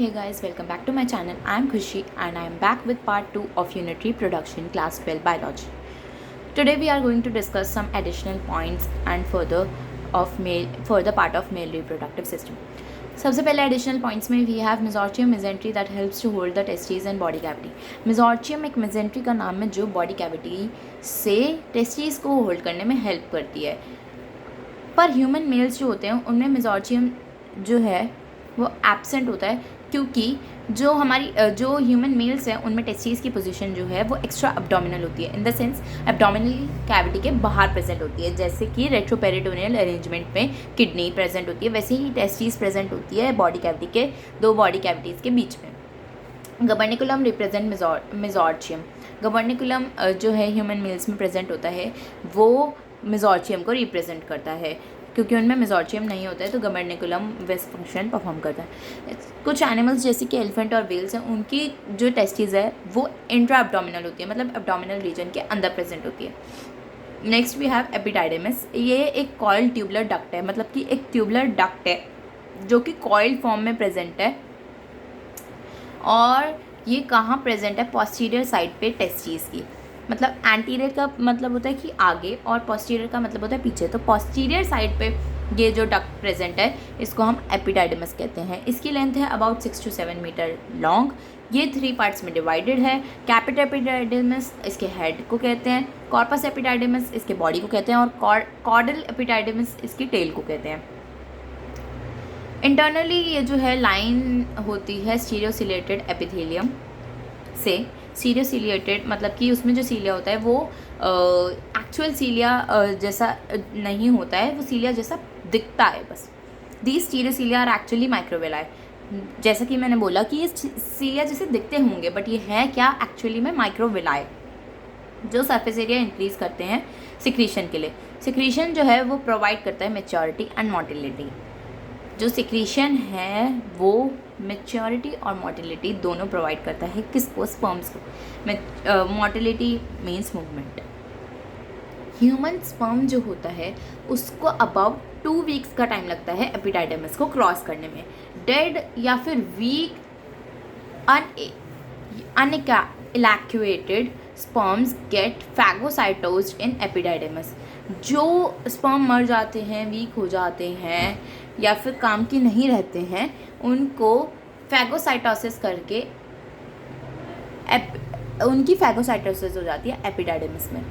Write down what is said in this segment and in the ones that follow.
Hey guys, welcome back to my channel. I am Khushi and I am back with part 2 of Unit Reproduction Class 12 Biology. Today we are going to discuss some additional points and further part of male reproductive system. सबसे पहले additional points में we have mesorchium mesentery that helps to hold the testes and body cavity. Mesorchium एक mesentery का नाम है जो body cavity से testes को होल्ड करने में हेल्प करती है. पर ह्यूमन मेल्स जो होते हैं उनमें मेसोर्चियम जो है वो एब्सेंट होता है, क्योंकि जो ह्यूमन मेल्स हैं उनमें टेस्टीज की पोजीशन जो है वो एक्स्ट्रा एब्डोमिनल होती है. In the sense abdominal cavity के बाहर प्रेजेंट होती है. जैसे कि रेट्रोपेरिटोनियल अरेंजमेंट में किडनी प्रेजेंट होती है, वैसे ही टेस्टीज प्रेजेंट होती है बॉडी कैविटी के दो बॉडी कैविटीज़ के बीच में. गबर्निकुलम रिप्रेजेंट मेसोर्चियम. गबर्निकुलम जो है ह्यूमन मेल्स में प्रेजेंट होता है वो मेसोर्चियम को रिप्रेजेंट करता है. क्योंकि उनमें मेसोर्चियम नहीं होता है तो गबर्निकुलम वैसे फंक्शन परफॉर्म करता है. कुछ एनिमल्स जैसे कि एलिफेंट और व्हेल्स हैं, उनकी जो टेस्टीज है वो इंट्रा एब्डोमिनल होती है, मतलब एब्डोमिनल रीजन के अंदर प्रेजेंट होती है. Next we have epididymis. ये एक कॉइल ट्यूबुलर डक्ट है, मतलब कि एक ट्यूबुलर डक्ट है जो कि कॉइल फॉर्म में प्रेजेंट है. और ये कहाँ प्रेजेंट है? पोस्टीरियर साइड पे टेस्टीज की. मतलब एंटीरियर का मतलब होता है कि आगे और पोस्टीरियर का मतलब होता है पीछे. तो पोस्टीरियर साइड पे ये जो डक्ट प्रेजेंट है इसको हम एपिडाइडिमस कहते हैं. इसकी लेंथ है अबाउट 6 to 7 मीटर लॉन्ग. ये 3 पार्ट्स में डिवाइडेड है. कैपिटल एपिडाइडिमस इसके हेड को कहते हैं, कॉर्पस एपिडाइडिमस इसके बॉडी को कहते हैं और कॉर्डल एपिडाइडिमस इसकी टेल को कहते हैं. इंटरनली ये जो है लाइन होती है स्टीरियोसिलेटेड एपिथेलियम से. सीरियोसिलिएटेड मतलब कि उसमें जो सीलिया होता है वो एक्चुअल सीलिया जैसा नहीं होता है, वो सीलिया जैसा दिखता है बस. These stereocilia are actually microvilli. जैसा कि मैंने बोला कि ये सीलिया जैसे दिखते होंगे बट ये है क्या एक्चुअली में? माइक्रोविलाई, जो सरफेस एरिया इंक्रीज करते हैं सिक्रीशन के लिए. सिक्रीशन जो है वो प्रोवाइड करता है मेच्योरिटी एंड मोटिलिटी. जो सिक्रीशन है वो मेच्योरिटी और मोटिलिटी दोनों प्रोवाइड करता है. किसको? स्पर्म्स को. Motility means movement. Human sperm जो होता है उसको अबाउट 2 वीक्स का टाइम लगता है एपिडाइडिमस को क्रॉस करने में. डेड या फिर वीक अनइलैक्युएटेड स्पर्म्स गेट फैगोसाइटोज्ड इन एपिडाइडिमस. जो स्पर्म मर जाते हैं, वीक हो जाते हैं या फिर काम की नहीं रहते हैं, उनको फैगोसाइटोसिस करके उनकी फैगोसाइटोसिस हो जाती है एपिडाइडिमस में.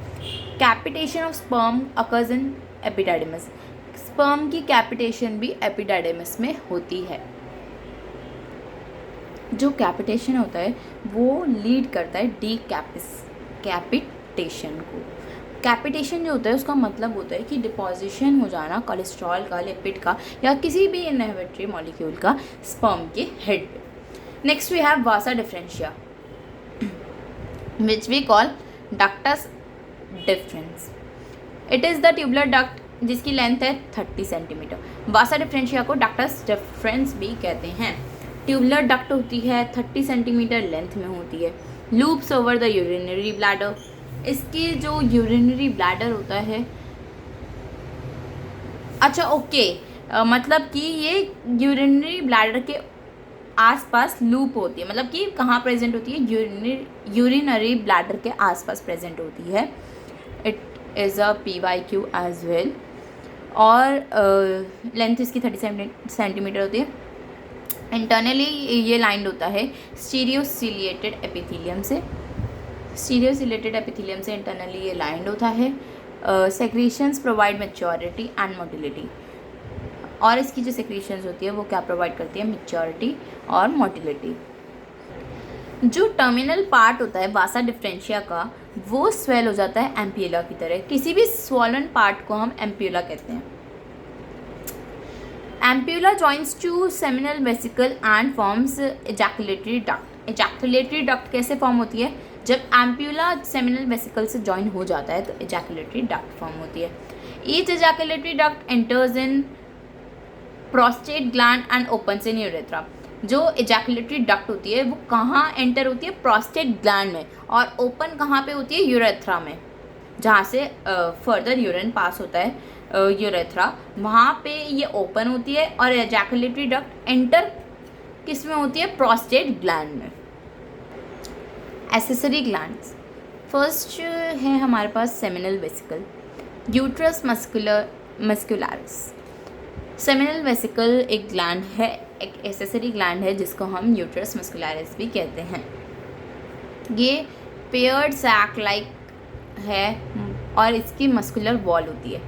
Capitation of sperm occurs in epididymis. Sperm की कैपिटेशन भी एपिडाइडिमस में होती है. जो कैपिटेशन होता है वो लीड करता है कैपिटेशन को. कैपिटेशन जो होता है उसका मतलब होता है कि डिपोजिशन हो जाना कोलेस्ट्रॉल का, लिपिड का या किसी भी इनहिबिटरी मॉलिक्यूल का स्पर्म के हेड पे. Next we have vasa deferentia which we call ductus deferens. It is the tubular duct जिसकी लेंथ है 30 सेंटीमीटर. वासा डिफरेंशिया को डक्टस डिफरेंस भी कहते हैं. ट्यूबुलर डक्ट होती है 30 सेंटीमीटर लेंथ में होती है. Loops over the urinary bladder. इसके जो यूरिनरी ब्लैडर होता है, अच्छा ओके, मतलब कि ये यूरिनरी ब्लैडर के आसपास लूप होती है. मतलब कि कहाँ प्रेजेंट होती है? यूरिनरी ब्लैडर के आसपास प्रेजेंट होती है. It is a PYQ as well. और लेंथ इसकी 30 सेंटीमीटर होती है. इंटरनली ये लाइंड होता है स्टीरियोसिलिएटेड एपिथेलियम से. स्टीरियोसिलेटेड एपिथेलियम से इंटरनली ये लाइंड होता है. Secretions provide maturity and motility. और इसकी जो सेक्रीशंस होती है वो क्या प्रोवाइड करती है? मेच्योरिटी और मोटिलिटी. जो टर्मिनल पार्ट होता है वासा डिफरेंशिया का वो स्वेल हो जाता है एम्प्यूला की तरह. किसी भी स्वॉलन पार्ट को हम एम्प्यूला कहते हैं. Ampulla joins to seminal vesicle and forms ejaculatory duct. Ejaculatory duct कैसे फॉर्म होती है? जब एम्प्यूला सेमिनल वेसिकल से जॉइन हो जाता है तो एजैकुलेटरी डक्ट फॉर्म होती है. Each ejaculatory duct enters in prostate gland and opens in urethra. जो एजैकुलेटरी डक्ट होती है वो कहाँ एंटर होती है? प्रोस्टेट ग्लैंड में. और ओपन कहाँ पे होती है? यूरेथ्रा में, जहाँ से फर्दर यूरिन पास होता है यूरेथ्रा, वहाँ पे ये ओपन होती है. और एजैकुलेटरी डक्ट एंटर किस में होती है? प्रोस्टेट ग्लैंड में। एसेसरी ग्लैंड्स, फर्स्ट है हमारे पास seminal vesicle, uterus masculinus. Seminal vesicle एक ग्लैंड है, एक एसेसरी ग्लैंड है जिसको हम यूट्रस मस्कुलरिस भी कहते हैं। ये पेयर्ड सैक लाइक है और इसकी मस्कुलर वॉल होती है।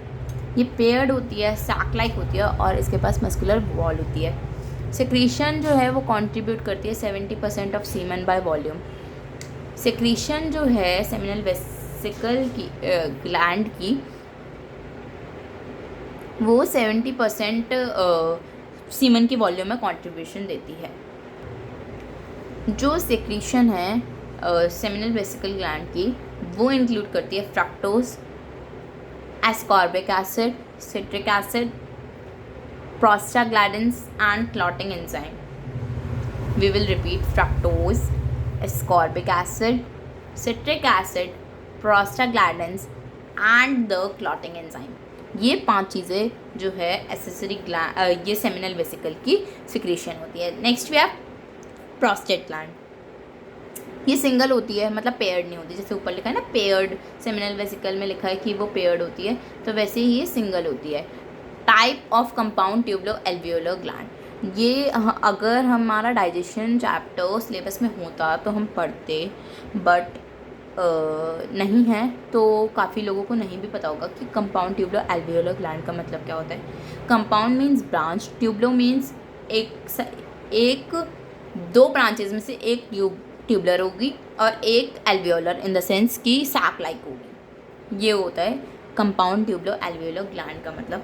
ये पेयर्ड होती है, सैक लाइक होती है और इसके पास मस्कुलर वॉल होती है। सेक्रीशन जो है वो कंट्रीब्यूट करती है 70% of semen by volume. Secretion जो है सेमिनल वेसिकल की ग्लैंड की वो 70% सीमन की वॉल्यूम में कंट्रीब्यूशन देती है। जो सेक्रीशन है सेमिनल वेसिकल ग्लैंड की वो इंक्लूड करती है fructose, ascorbic acid, citric acid, prostaglandins and clotting enzyme. We will repeat: fructose, ascorbic acid, citric acid, prostaglandins and the clotting enzyme. ये 5 चीज़ें जो है एसेसरी ग्लैंड ये सेमिनल वेसिकल की सिक्रीशन होती है। Next we have prostate gland. ये single होती है, मतलब पेयर्ड नहीं होती। जैसे ऊपर लिखा है ना पेयर्ड, सेमिनल वेसिकल में लिखा है कि वो पेयर्ड होती है, तो वैसे ही ये सिंगल होती है। Type of compound tubulo alveolar gland, ये अगर हमारा डाइजेशन चैप्टर सिलेबस में होता तो हम पढ़ते, बट नहीं है तो काफ़ी लोगों को नहीं भी पता होगा कि कंपाउंड ट्यूबलो एल्वियोलर ग्लैंड का मतलब क्या होता है। कंपाउंड मीन्स ब्रांच, ट्यूबलो मीन्स एक दो ब्रांचेज में से एक ट्यूबलर होगी और एक एल्वियोलर इन द सेंस कि सैक लाइक होगी। ये होता है कंपाउंड ट्यूबलो एल्वियोलर ग्लैंड का मतलब।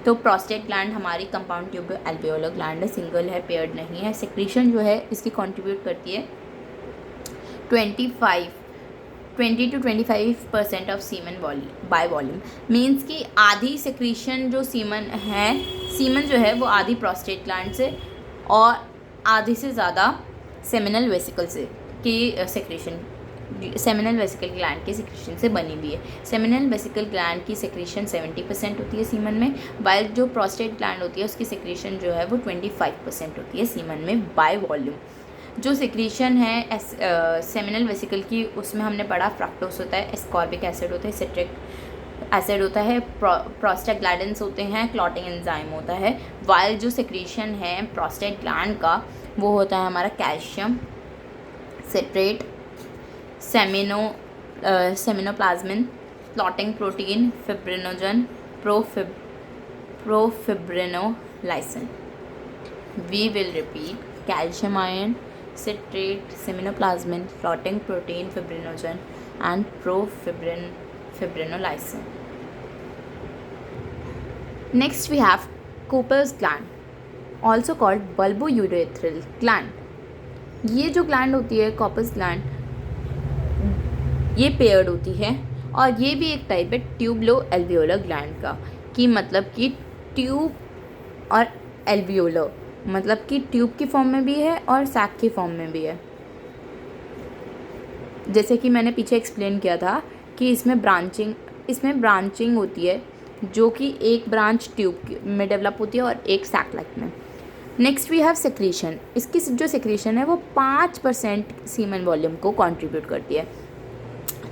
तो प्रोस्टेट ग्लैंड हमारी कंपाउंड ट्यूबलो एल्वियोलर ग्लैंड है, सिंगल है, पेयर्ड नहीं है। सेक्रीशन जो है इसकी कंट्रीब्यूट करती है 20 to 25% of semen by volume. Means कि आधी सेक्रीशन जो सीमन जो है वो आधी प्रोस्टेट ग्लैंड से और आधी से ज़्यादा सेमिनल वेसिकल से की सेक्रीशन, सेमिनल वेसिकल ग्लैंड के सेक्रीशन से बनी हुई है। सेमिनल वेसिकल ग्लैंड की सेक्रीशन 70% होती है सीमन में, वाइल जो प्रोस्टेट ग्लैंड होती है उसकी सेक्रीशन जो है वो 25% होती है सीमन में बाय वॉल्यूम। जो सेक्रीशन है सेमिनल वेसिकल की उसमें हमने पढ़ा फ्रक्टोस होता है, एस्कॉर्बिक एसिड होता है, सिट्रिक एसिड होता है, प्रोस्टाग्लैंडिन्स होते हैं, क्लॉटिंग एंजाइम होता है। वाइल जो सेक्रीशन है प्रोस्टेट ग्लैंड का वो होता है हमारा calcium, citrate, seminoplasmin, clotting protein, fibrinogen, profibrinolysin. We will repeat: calcium ion, citrate, seminoplasmin, clotting protein, fibrinogen and profibrinolysin. Next we have Cooper's gland, also called bulbourethral gland. ये जो gland होती है Cowper's gland, ये paired होती है और ये भी एक टाइप है ट्यूबलो एल्वियोलर ग्लैंड का, कि मतलब कि ट्यूब और एल्वियोलर मतलब कि ट्यूब की फॉर्म में भी है और सैक की फॉर्म में भी है। जैसे कि मैंने पीछे एक्सप्लेन किया था कि इसमें ब्रांचिंग होती है, जो कि एक ब्रांच ट्यूब में डेवलप होती है और एक सैक लाइक में। Next we have secretion. इसकी जो सेक्रीशन है वो 5% सीमन वॉल्यूम को कंट्रीब्यूट करती है।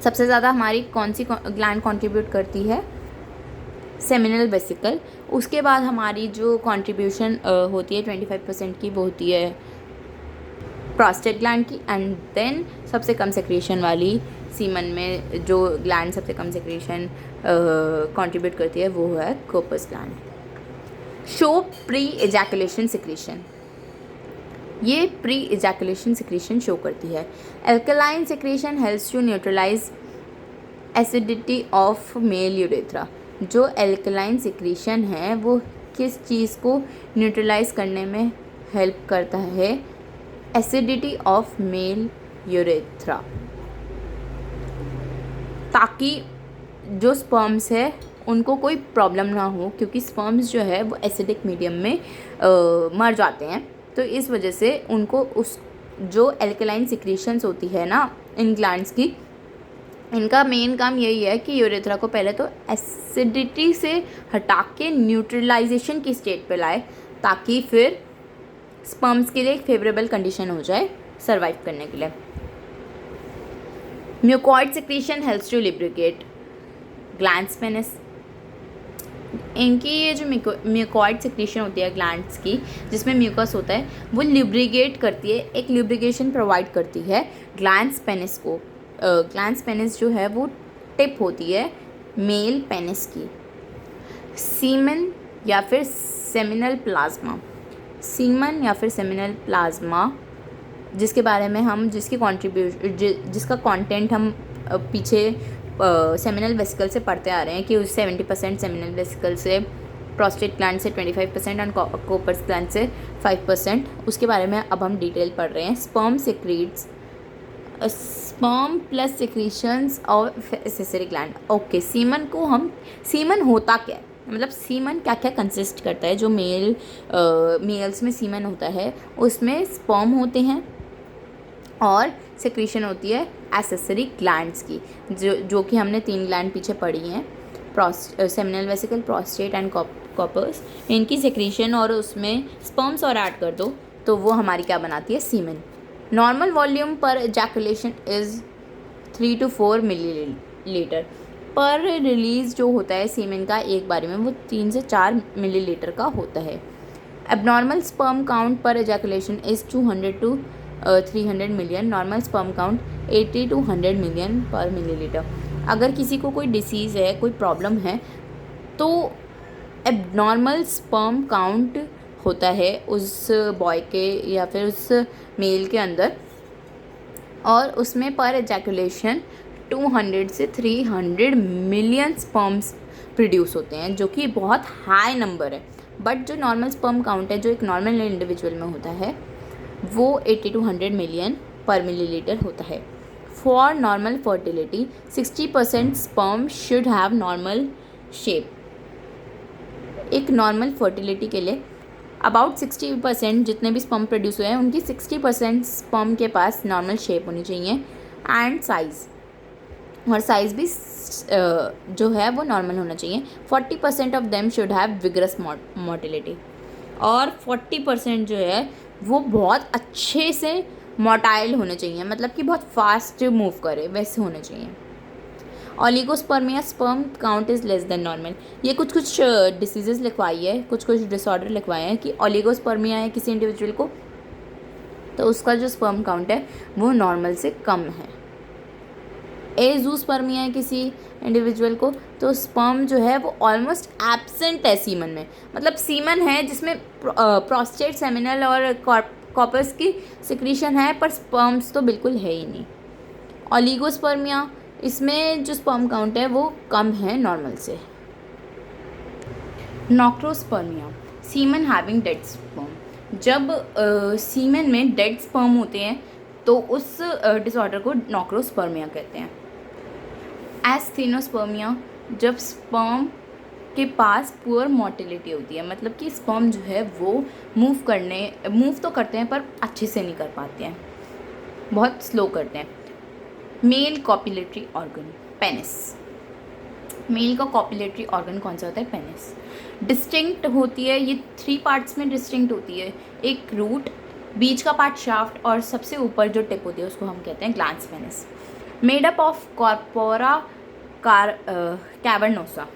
सबसे ज़्यादा हमारी कौन सी ग्लैंड कंट्रीब्यूट करती है? Seminal vesicle. उसके बाद हमारी जो कंट्रीब्यूशन होती है 25% की वो होती है प्रोस्टेट ग्लैंड की, एंड देन सबसे कम सेक्रीशन वाली सीमन में जो ग्लैंड सबसे कम सेक्रीशन कंट्रीब्यूट करती है वो है Cowper's gland. Show pre ejaculation secretion, ये प्री एजैकुलेशन सेक्रीशन शो करती है। Alkaline secretion helps to neutralise acidity of male urethra. जो एल्कलाइन सेक्रीशन है वो किस चीज़ को न्यूट्रलाइज करने में हेल्प करता है? एसिडिटी ऑफ मेल यूरेथ्रा, ताकि जो स्पर्म्स है उनको कोई प्रॉब्लम ना हो, क्योंकि स्पर्म्स जो है वो एसिडिक मीडियम में मर जाते हैं। तो इस वजह से उनको उस जो एल्कलाइन सेक्रीशंस होती है ना इन ग्लैंड्स की, इनका मेन काम यही है कि यूरेथ्रा को पहले तो एसिडिटी से हटा के न्यूट्रलाइजेशन की स्टेट पे लाए, ताकि फिर स्पर्म्स के लिए एक फेवरेबल कंडीशन हो जाए सर्वाइव करने के लिए। Mucoid secretion helps to lubricate glands penis. इनकी ये जो म्यूकॉइड सिक्रीशन होती है ग्लैंड्स की, जिसमें म्यूकस होता है, वो लिब्रिकेट करती है, एक लिब्रिकेशन प्रोवाइड करती है ग्लैंड्स पेनिस को। ग्लैंड्स पेनिस जो है वो टिप होती है मेल पेनिस की। सीमन या फिर सेमिनल प्लाज्मा, सीमन या फिर सेमिनल प्लाज्मा जिसके बारे में हम जिसका कंटेंट हम पीछे सेमिनल वेसिकल से पढ़ते आ रहे हैं कि 70% सेमिनल वेसिकल से, प्रोस्टेट ग्लैंड से 25% एंड कोपर्स ग्लैंड से 5%, उसके बारे में अब हम डिटेल पढ़ रहे हैं। Sperm secretes, sperm plus secretions और एसेसरी ग्लैंड। ओके, सीमन होता क्या है, मतलब सीमन क्या क्या कंसिस्ट करता है। जो मेल्स में सीमन होता है उसमें स्पर्म होते हैं और सिक्रीशन होती है एसेसरी ग्लैंड्स की, जो कि हमने 3 ग्लैंड पीछे पढ़ी हैं, seminal vesicle, prostate and Cowper's. इनकी सिक्रीशन और उसमें स्पर्म्स और ऐड कर दो तो वो हमारी क्या बनाती है, सीमन। नॉर्मल वॉल्यूम पर एजैकुलेशन इज़ 3 to 4 मिलीलीटर पर रिलीज़ जो होता है सीमेन का एक बारी में, वो 3 से 4 मिलीलीटर का होता है। एबनॉर्मल स्पर्म काउंट पर ejaculation is 200 to 300 million. Normal sperm count 80 to 100 million पर मिलीलीटर। अगर किसी को कोई डिसीज़ है, कोई प्रॉब्लम है, तो एबनॉर्मल स्पर्म काउंट होता है उस बॉय के या फिर उस मेल के अंदर, और उसमें पर एजैकुलेशन 200 से 300 मिलियन स्पर्म्स प्रोड्यूस होते हैं, जो कि बहुत हाई नंबर है। बट जो नॉर्मल स्पर्म काउंट है, जो एक नॉर्मल इंडिविजुअल में होता है, वो 80 to 100 मिलियन पर मिलीलीटर होता है। For normal fertility 60% sperm should have normal shape. एक नॉर्मल फर्टिलिटी के लिए अबाउट 60% जितने भी स्पर्म प्रोड्यूस हुए हैं, उनकी 60% स्पर्म के पास नॉर्मल शेप होनी चाहिए एंड साइज़, और साइज़ भी जो है वो नॉर्मल होना चाहिए। 40% of them should have vigorous motility, और 40% जो है वो बहुत अच्छे से मोटाइल होने चाहिए, मतलब कि बहुत फास्ट मूव करे, वैसे होने चाहिए। Oligospermia sperm count is less than normal. ये कुछ डिसीजेज़ लिखवाई है, कुछ डिसऑर्डर लिखवाए हैं कि ओलिगोस्पर्मिया है किसी इंडिविजुअल को, तो उसका जो स्पर्म काउंट है वो नॉर्मल से कम है। एजूस्पर्मिया है किसी इंडिविजुअल को, तो स्पर्म जो है वो ऑलमोस्ट एब्सेंट है सीमन में, मतलब सीमन है जिसमें प्रोस्टेट, सेमिनल और कॉपर्स की सिक्रीशन है, पर स्पर्म्स तो बिल्कुल है ही नहीं। ओलिगोस्पर्मिया, इसमें जो स्पर्म काउंट है वो कम है नॉर्मल से। नॉक्रोस्पर्मिया, सीमन हैविंग डेड स्पर्म। जब सीमन में डेड स्पर्म होते हैं तो उस डिसऑर्डर को नॉक्रोस्पर्मिया कहते हैं। एस्थेनोस्पर्मिया, जब स्पर्म के पास पुअर मोटिलिटी होती है, मतलब कि स्पर्म जो है वो मूव तो करते हैं पर अच्छे से नहीं कर पाते हैं, बहुत स्लो करते हैं। Male copulatory organ, penis. Male का कॉपुलेटरी ऑर्गन कौन सा होता है, पेनिस। डिस्टिंक्ट होती है, ये 3 पार्ट्स में डिस्टिंक्ट होती है। एक रूट, बीच का पार्ट शाफ्ट, और सबसे ऊपर जो टिप होती है उसको हम कहते हैं glans penis. Made up of corpora cavernosa.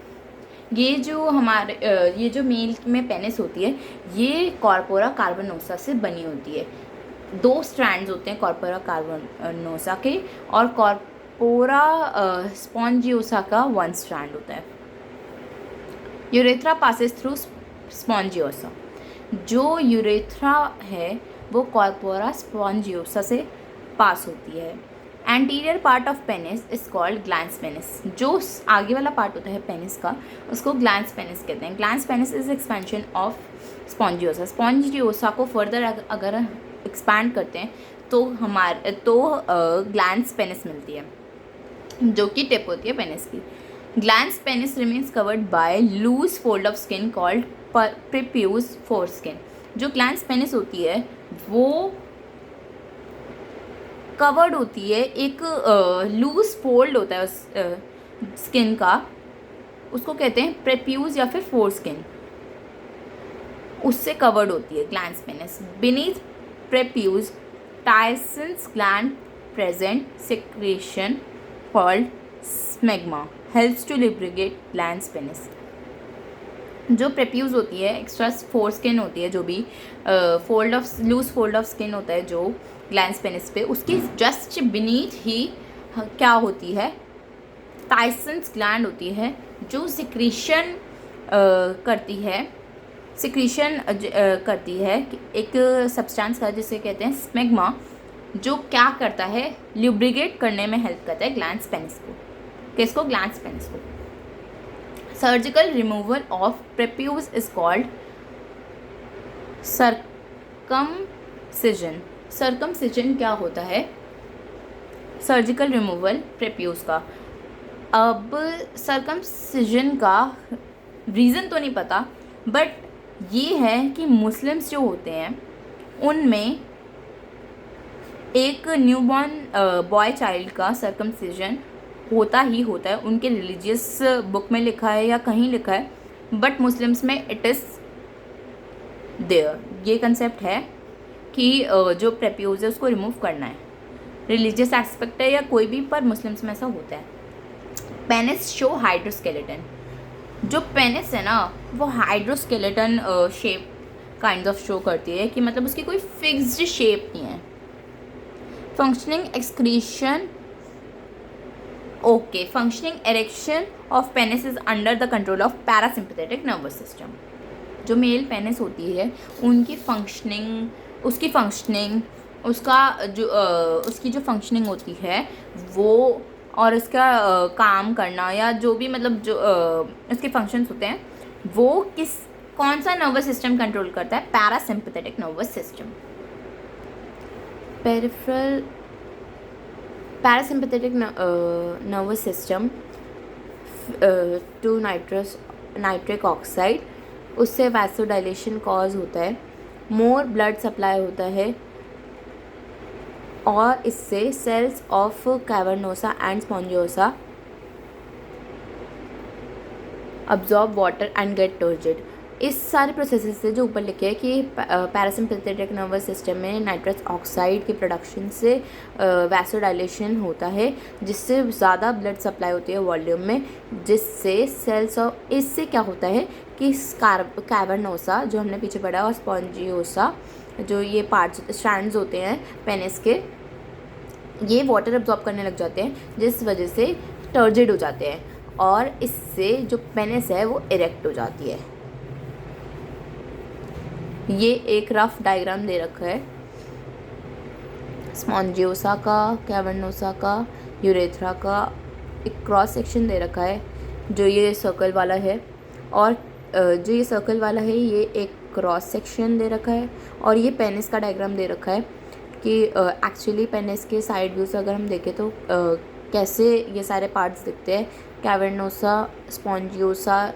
ये जो मेल में पेनिस होती है, ये कॉर्पोरा कार्बोनोसा से बनी होती है। 2 स्ट्रैंड्स होते हैं कॉर्पोरा कार्बोनोसा के, और कॉर्पोरा स्पॉन्जियोसा का 1 स्ट्रैंड होता है। Urethra passes through spongiosa. जो यूरेथ्रा है वो कॉर्पोरा स्पॉन्जियोसा से पास होती है। Anterior part of penis is called glans penis. जो आगे वाला पार्ट होता है पेनिस का, उसको ग्लैंस पेनिस कहते हैं। Glans penis is expansion of spongiosa. Spongiosa को फर्दर अगर एक्सपैंड करते हैं तो ग्लैंस पेनिस मिलती है, जो कि टिप होती है पेनिस की। Glans penis remains covered by loose fold of skin called prepuce foreskin. जो ग्लैंस पेनिस होती है वो कवर्ड होती है, एक लूज फोल्ड होता है उस स्किन का, उसको कहते हैं प्रेप्यूज या फिर फोरस्किन। उससे कवर्ड होती है glands penis. Beneath prepuce Tyson's gland present secretion called smegma helps to lubricate glands penis। जो प्रेप्यूज होती है, एक्स्ट्रा फोर स्किन होती है, जो भी लूज फोल्ड ऑफ स्किन होता है जो ग्लैंड्स पेनिस पे, उसकी जस्ट बीनीथ ही क्या होती है, टायरसेंस ग्लैंड होती है जो सिक्रीशन करती है एक सब्सटेंस का जिसे कहते हैं स्मेग्मा, जो क्या करता है, ल्यूब्रिकेट करने में हेल्प करता है ग्लैंड्स पेनिस को। किसको? ग्लैंड्स पेनिस को। Surgical removal of prepuce is called circumcision. Circumcision क्या होता है? सर्जिकल रिमूवल प्रेप्यूज का। अब सर्कमसिजन का रीज़न तो नहीं पता, बट ये है कि मुस्लिम्स जो होते हैं उनमें एक न्यूबॉर्न बॉय चाइल्ड का सर्कमसिजन होता ही होता है। उनके रिलीजियस बुक में लिखा है या कहीं लिखा है, बट मुस्लिम्स में इट इज़ देयर। ये कंसेप्ट है कि जो प्रेप्यूज है उसको रिमूव करना है, रिलीजियस एस्पेक्ट है या कोई भी, पर मुस्लिम्स में ऐसा होता है। Penis show hydroskeleton. जो पेनिस है ना वो hydroskeleton shape kind of show करती है, कि मतलब उसकी कोई फिक्स्ड शेप नहीं है। Functioning excretion okay, functioning erection of penis is under the control of parasympathetic nervous system. जो मेल पेनिस होती है उसकी जो फंक्शनिंग होती है वो, और उसका काम करना या जो भी मतलब जो उसके फंक्शंस होते हैं वो कौन सा नर्वस सिस्टम कंट्रोल करता है? Parasympathetic nervous system. Parasympathetic nervous system to nitric oxide, उससे वैसोडाइलेशन कॉज होता है, मोर ब्लड सप्लाई होता है, और इससे cells of cavernosa and spongiosa absorb water and get turgid. इस सारे प्रोसेस से जो ऊपर लिखे हैं कि पैरासिम्पैथेटिक नर्वस सिस्टम में नाइट्रस ऑक्साइड के प्रोडक्शन से वैसोडाइलेशन होता है, जिससे ज़्यादा ब्लड सप्लाई होती है वॉल्यूम में, जिससे सेल्स ऑफ, इससे क्या होता है कि कैवर्नोसा जो हमने पीछे पढ़ा और स्पॉन्जियोसा जो ये पार्ट्स स्ट्रैंड्स होते हैं पेनिस के, ये वाटर अब्जॉर्ब करने लग जाते हैं, जिस वजह से टर्जिड हो जाते हैं, और इससे जो पेनिस है वो इरेक्ट हो जाती है। ये एक रफ डायग्राम दे रखा है स्पॉन्जियोसा का, कैवर्नोसा का, यूरेथ्रा का, एक क्रॉस सेक्शन दे रखा है जो ये सर्कल वाला है, और जो ये सर्कल वाला है ये एक क्रॉस सेक्शन दे रखा है, और ये पेनिस का डायग्राम दे रखा है कि एक्चुअली पेनिस के साइड व्यू से अगर हम देखें तो कैसे ये सारे पार्ट्स दिखते हैं। कैवर्नोसा, स्पॉन्जियोसा,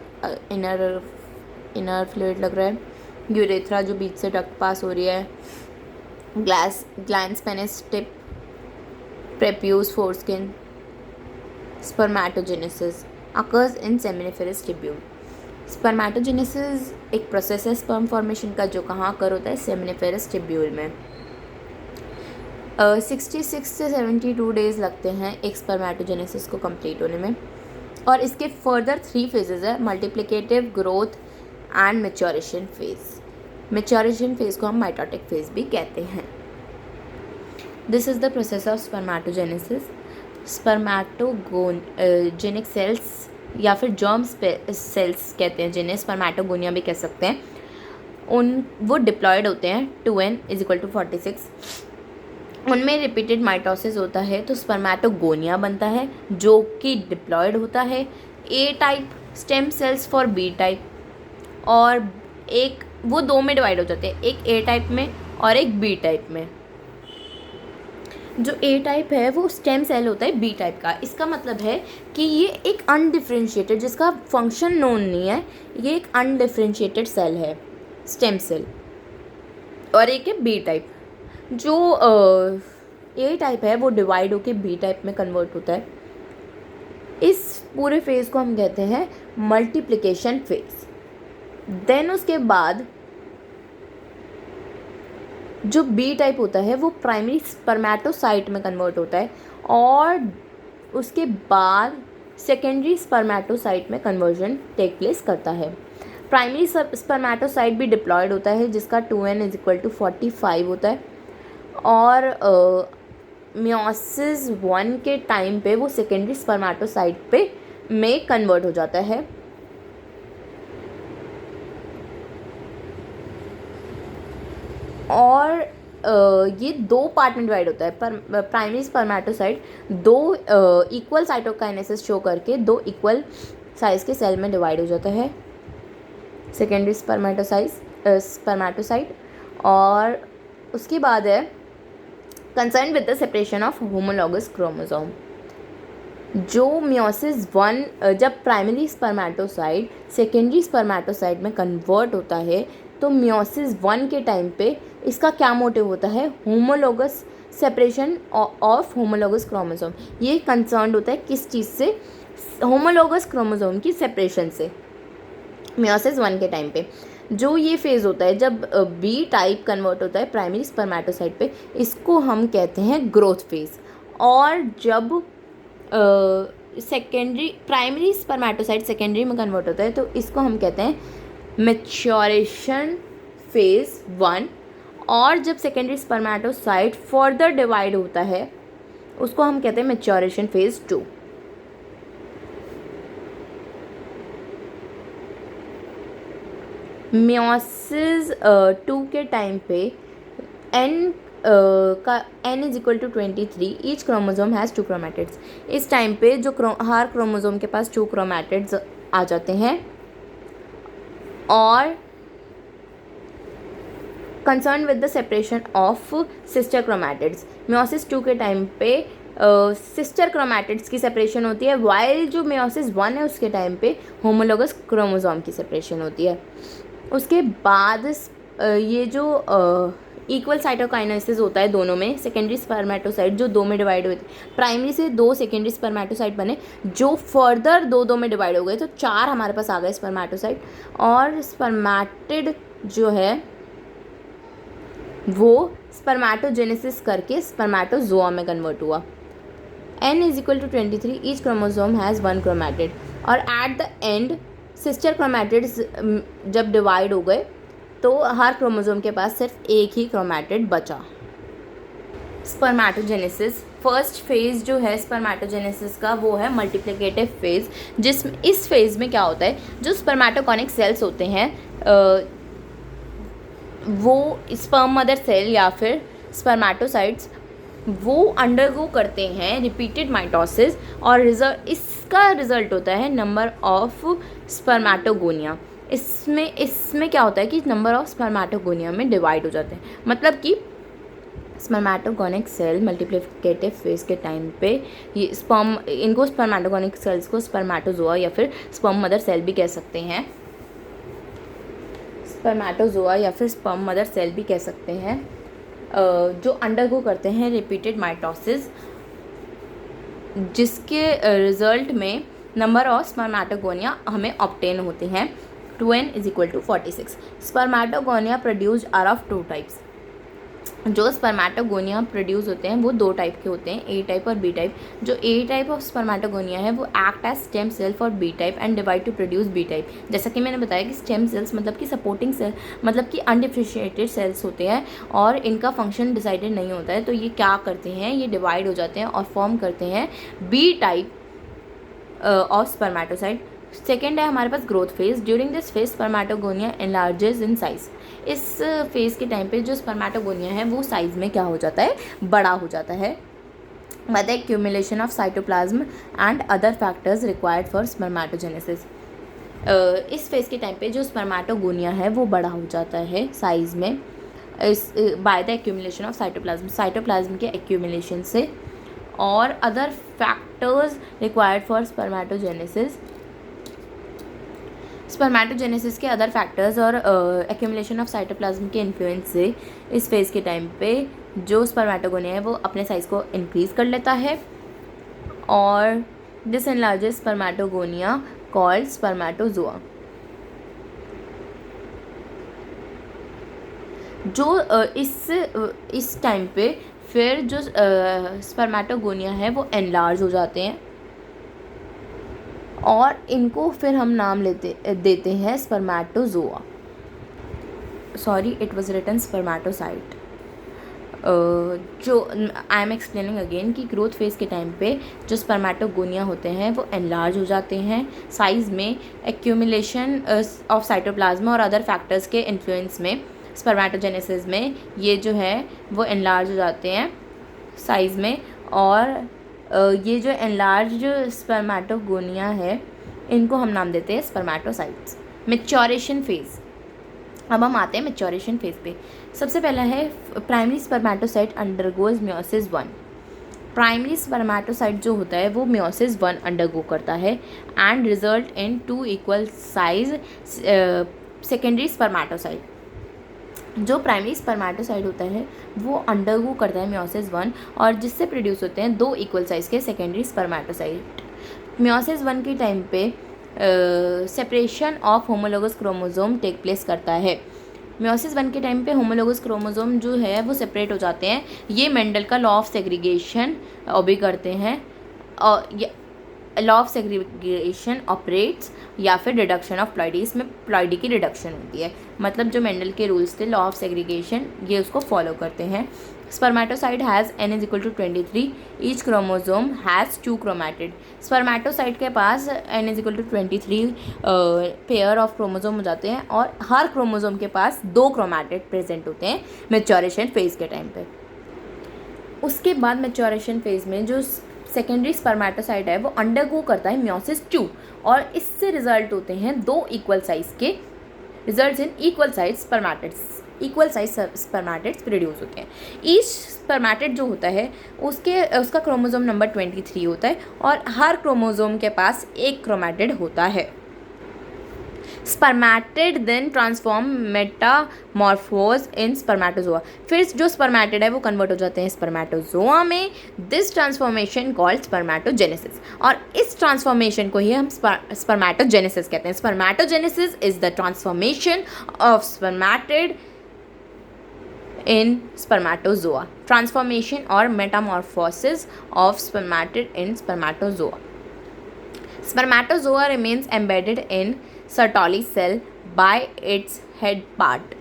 इनर फ्लूइड लग रहा है, यूरेथ्रा जो बीच से डक्ट पास हो रही है, glands penis tip, prepuce foreskin, spermatogenesis occurs in seminiferous tubule. Spermatogenesis एक प्रोसेस है स्पर्म फॉर्मेशन का जो कहाँ कर होता है? सेमिनिफेरस टिब्यूल में। 66 से 72 डेज़ लगते हैं एक स्पर्मेटोजेनेसिस को कंप्लीट होने में, और इसके फर्दर 3 फेजेस है, multiplicative, growth and maturation phase. Maturation phase को हम माइटोटिक फेज भी कहते हैं। This is the process of spermatogenesis. Spermatogenic cells या फिर जर्म सेल्स कहते हैं जिन्हें, स्पर्मेटोगोनिया भी कह सकते हैं, वो डिप्लॉयड होते हैं 2n = 46। उनमें रिपीटेड माइटोसिस होता है तो स्पर्मेटोगोनिया बनता है जो कि डिप्लॉयड होता है। A type stem cells for B type, और एक वो 2 में डिवाइड हो जाते हैं, एक ए टाइप में और एक बी टाइप में। जो ए टाइप है वो स्टेम सेल होता है बी टाइप का। इसका मतलब है कि ये एक अनडिफ्रेंशिएटेड, जिसका फंक्शन नोन नहीं है, ये एक अनडिफ्रेंशिएटेड सेल है, स्टेम सेल। और एक है बी टाइप। जो ए टाइप है वो डिवाइड होकर बी टाइप में कन्वर्ट होता है। इस पूरे फेज़ को हम कहते हैं मल्टीप्लिकेशन फेज़। देन उसके बाद जो बी टाइप होता है वो प्राइमरी स्पर्मेटोसाइट में कन्वर्ट होता है और उसके बाद सेकेंडरी स्पर्मेटोसाइट में कन्वर्जन टेक प्लेस करता है। प्राइमरी स्पर्मेटोसाइट भी डिप्लॉयड होता है जिसका 2n=45 होता है और मियोसिस 1 के टाइम पे वो सेकेंडरी स्पर्मेटोसाइट पे में कन्वर्ट हो जाता है। और ये दो पार्ट में डिवाइड होता है। पर प्राइमरी स्पर्मेटोसाइट दो इक्वल साइटोकाइनेसिस शो करके दो इक्वल साइज के सेल में डिवाइड हो जाता है, सेकेंडरी स्पर्मेटोसाइट। और उसके बाद है concern with the separation of homologous chromosome. जो मियोसिस 1 जब प्राइमरी स्पर्मेटोसाइट सेकेंडरी स्पर्मेटोसाइट में कन्वर्ट होता है तो मियोसिस 1 के टाइम पे इसका क्या मोटिव होता है, homologous separation of homologous chromosome. ये कंसर्न होता है किस चीज़ से, होमोलॉगस क्रोमोसोम की सेपरेशन से मियोसिस 1 के टाइम पे। जो ये फेज़ होता है जब बी टाइप कन्वर्ट होता है प्राइमरी स्पर्मेटोसाइट पे, इसको हम कहते हैं ग्रोथ फेज़। और जब प्राइमरी स्पर्मेटोसाइट सेकेंडरी में कन्वर्ट होता है तो इसको हम कहते हैं मैच्योरेशन फेज़ 1। और जब सेकेंडरी स्पर्मेटोसाइट फर्दर डिवाइड होता है उसको हम कहते हैं मैच्योरेशन फेज़ 2। मियोसिस 2 के टाइम पे n=23, each chromosome has 2 chromatids. इस टाइम पे जो हर क्रोमोसोम के पास 2 क्रोमैटिड्स आ जाते हैं। और concern with the separation of sister chromatids, meiosis 2 के टाइम पे सिस्टर क्रोमैटिड्स की सेपरेशन होती है, वाइल जो मियोसिस 1 है उसके टाइम पे होमोलॉगस क्रोमोसोम की सेपरेशन होती है। उसके बाद ये जो इक्वल साइटोकाइनेसिस होता है दोनों में, सेकेंडरी स्पर्मेटोसाइट जो दो में डिवाइड हुए थे, प्राइमरी से 2 सेकेंडरी स्पर्मेटोसाइट बने जो फर्दर 2 में डिवाइड हो गए तो 4 हमारे पास आ गए स्पर्मेटोसाइट। और स्पर्मेटिड जो है वो स्पर्मेटोजेनेसिस करके स्पर्मेटोजोआ में कन्वर्ट हुआ। n=23, each chromosome has 1 chromatid. और at the end sister chromatids जब डिवाइड हो गए तो हर क्रोमोसोम के पास सिर्फ एक ही क्रोमैटिड बचा। स्पर्मेटोजेनेसिस फर्स्ट फेज़ जो है स्पर्मेटोजेनेसिस का वो है मल्टीप्लिकेटिव फेज़, जिसमें इस फेज़ में क्या होता है, जो स्पर्मेटोगोनिक सेल्स होते हैं वो स्पर्म मदर सेल या फिर स्पर्मेटोसाइट्स वो अंडरगो करते हैं रिपीटेड माइटोसिस और इसका रिज़ल्ट होता है नंबर ऑफ स्पर्मेटोगोनिया। इसमें क्या होता है कि नंबर ऑफ स्पर्मेटोगोनिया में डिवाइड हो जाते हैं। मतलब कि स्पर्मेटोगोनिक सेल मल्टीप्लिकेटिव फेज़ के टाइम पे ये इनको स्पर्मेटोगोनिक सेल्स को स्पर्मेटोजोआ या फिर स्पर्म मदर सेल भी कह सकते हैं, स्पर्मेटोजोआ या फिर स्पर्म मदर सेल भी कह सकते हैं, जो अंडरगो करते हैं रिपीटेड माइटोसिस, जिसके रिज़ल्ट में नंबर ऑफ स्पर्मेटोगोनिया हमें ऑब्टेन होते हैं 2n=46। Spermatogonia produced are of 2 types. जो स्पर्मेटोगोनिया प्रोड्यूस होते हैं वो 2 टाइप के होते हैं, ए टाइप और बी टाइप। जो ए टाइप ऑफ स्पर्मेटोगोनिया है वो act as stem cell for B type and divide to produce B type. जैसा कि मैंने बताया कि स्टेम सेल्स मतलब कि सपोर्टिंग सेल मतलब कि अनडिफरेंशिएटेड सेल्स होते हैं और इनका फंक्शन डिसाइडेड नहीं होता है, तो ये क्या करते हैं, ये डिवाइड हो जाते हैं और फॉर्म करते हैं B type of spermatocyte. Second है हमारे पास growth phase. During this phase spermatogonia enlarges in size. इस फेज के टाइम पे जो स्पर्मेटोगोनिया है वो साइज में क्या हो जाता है, बड़ा हो जाता है। By the accumulation of cytoplasm and other factors required for spermatogenesis. इस फेज के टाइम पे जो स्पर्मेटोगोनिया है वो बड़ा हो जाता है साइज में by the accumulation of cytoplasm के एक्यूमुलेशन से और other factors required for spermatogenesis. Spermatogenesis के अदर फैक्टर्स और एक्यूमुलेशन ऑफ साइटोप्लाज्म के इन्फ्लुएंस से इस फेज़ के टाइम पे जो स्पर्मेटोगोनिया है वो अपने साइज़ को इंक्रीज़ कर लेता है और this enlarges spermatogonia called spermatozoa. जो इस टाइम पे फिर जो स्पर्मेटोगोनिया है वो एनलार्ज हो जाते हैं और इनको फिर हम नाम देते हैं spermatozoa. Sorry, it was written spermatocyte. जो आई एम एक्सप्लेनिंग अगेन कि ग्रोथ फेज़ के टाइम पे जो स्पर्मेटोगोनिया होते हैं वो एनलार्ज हो जाते हैं साइज़ में. एक्यूमुलेशन ऑफ साइटोप्लाज्मा और अदर फैक्टर्स के इन्फ्लुएंस में स्पर्मेटोजेनेसिस में ये जो है वो एनलार्ज हो जाते हैं साइज़ में. और ये जो एनलार्ज स्पर्मेटोगोनिया है इनको हम नाम देते हैं स्पर्मेटोसाइट्स. Maturation phase. अब हम आते हैं मैच्योरेशन फेज़ पे. सबसे पहला है primary spermatocyte undergoes meiosis 1. Primary spermatocyte जो होता है वो मियोसिस 1 अंडरगो करता है and result in 2 equal size secondary spermatocyte. जो प्राइमरी स्पर्मेटोसाइट होता है वो अंडरगो करता है मियोसिस 1 और जिससे प्रोड्यूस होते हैं 2 इक्वल साइज़ के सेकेंडरी स्पर्मेटोसाइट. मियोसिस 1 के टाइम पे separation of homologous chromosome take place करता है. मियोसिस 1 के टाइम पे होमोलोगस क्रोमोसोम जो है वो सेपरेट हो जाते हैं. ये मेंडल का लॉ ऑफ सेग्रीगेशन ओबे करते हैं और लॉ ऑफ सेग्रीगेशन ऑपरेट्स या फिर रिडक्शन ऑफ प्लॉइडी. इसमें प्लॉइडी की रिडक्शन होती है. मतलब जो मेंडल के रूल्स थे लॉ ऑफ सेग्रीगेशन ये उसको फॉलो करते हैं. Spermatocyte has n is equal to 23. Each chromosome has 2 chromatid. Spermatocyte के पास n is equal to 23 pair of chromosome हो जाते हैं और हर क्रोमोसोम के पास 2 क्रोमैटिड प्रेजेंट होते हैं मैच्योरेशन फेज़ के टाइम पे. उसके बाद मैच्योरेशन फेज़ में जो सेकेंडरी स्पर्मेटोसाइट है वो अंडरगो करता है मियोसिस 2 और इससे रिजल्ट होते हैं 2 इक्वल साइज़ के results in equal size spermatids produce होते हैं. ईच स्पर्मेटिड जो होता है उसका क्रोमोसोम नंबर 23 होता है और हर क्रोमोसोम के पास एक क्रोमैटिड होता है. स्पर्मेटिड देन ट्रांसफॉर्म मेटामॉर्फोज इन स्पर्मेटोजोआ. फिर जो स्पर्मेटिड है वो कन्वर्ट हो जाते हैं स्पर्मेटोजोआ में. दिस ट्रांसफॉर्मेशन कॉल्ड स्पर्मेटोजेनेसिस और इस ट्रांसफॉर्मेशन को ही हम स्पर्मेटोजेनेसिस कहते हैं. Spermatogenesis is the transformation of spermatid in spermatozoa. Transformation और metamorphosis of spermatid in spermatozoa. Spermatozoa remains embedded in Sertoli cell by its head part.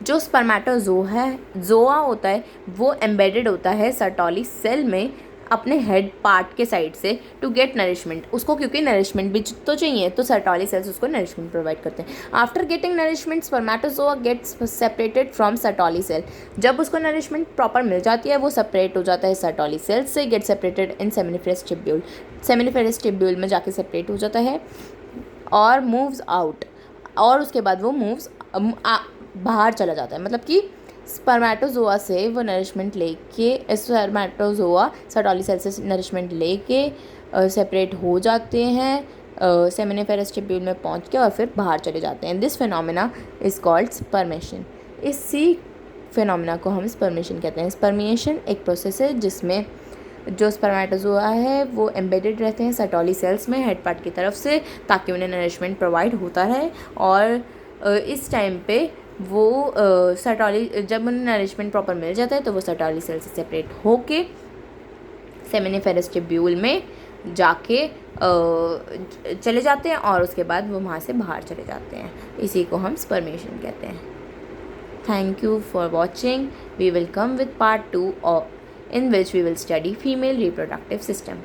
जो spermatozoa होता है वो एम्बेडेड होता है सर्टोली सेल में अपने हेड पार्ट के साइड से टू गेट नरिशमेंट. उसको क्योंकि नरिशमेंट भी तो चाहिए तो सर्टोली सेल्स उसको नरिशमेंट प्रोवाइड करते हैं. After getting nourishment spermatozoa gets separated from Sertoli cell. जब उसको नरिशमेंट प्रॉपर मिल जाती है वो सेपरेट हो जाता है सर्टोली सेल से. गेट सेपरेटेड इन सेमिनिफेरस ट्यूब्यूल. सेमिनिफेरस ट्यूब्यूल में जाके सेपरेट हो जाता है और मूव्स आउट और उसके बाद वो मूव्स बाहर चला जाता है. मतलब कि स्पर्मेटोजोआ से वो नरिशमेंट लेके स्पर्मेटोजोआ सर्टोली सेल से नरिशमेंट लेके सेपरेट हो जाते हैं सेमिनिफेरस ट्यूब्यूल में पहुंच के और फिर बाहर चले जाते हैं. This phenomena is called spermiation. इसी फिनोमेना को हम स्पर्मेशन कहते हैं. स्पर्मिएशन एक प्रोसेस है जिसमें जो स्पर्मेटोजोआ है वो एम्बेडेड रहते हैं सर्टोली सेल्स में हेड पार्ट की तरफ से ताकि उन्हें नरिशमेंट प्रोवाइड होता रहे. और इस टाइम पे वो सर्टोली जब उन्हें नरिशमेंट प्रॉपर मिल जाता है तो वो सर्टोली सेल से सेपरेट होके सेमिनिफेरस ट्यूब्यूल में जाके चले जाते हैं और उसके बाद वो वहाँ से बाहर चले जाते हैं. इसी को हम स्पर्मेशन कहते हैं. Thank you for watching. We will come with part 2 in which we will study female reproductive system.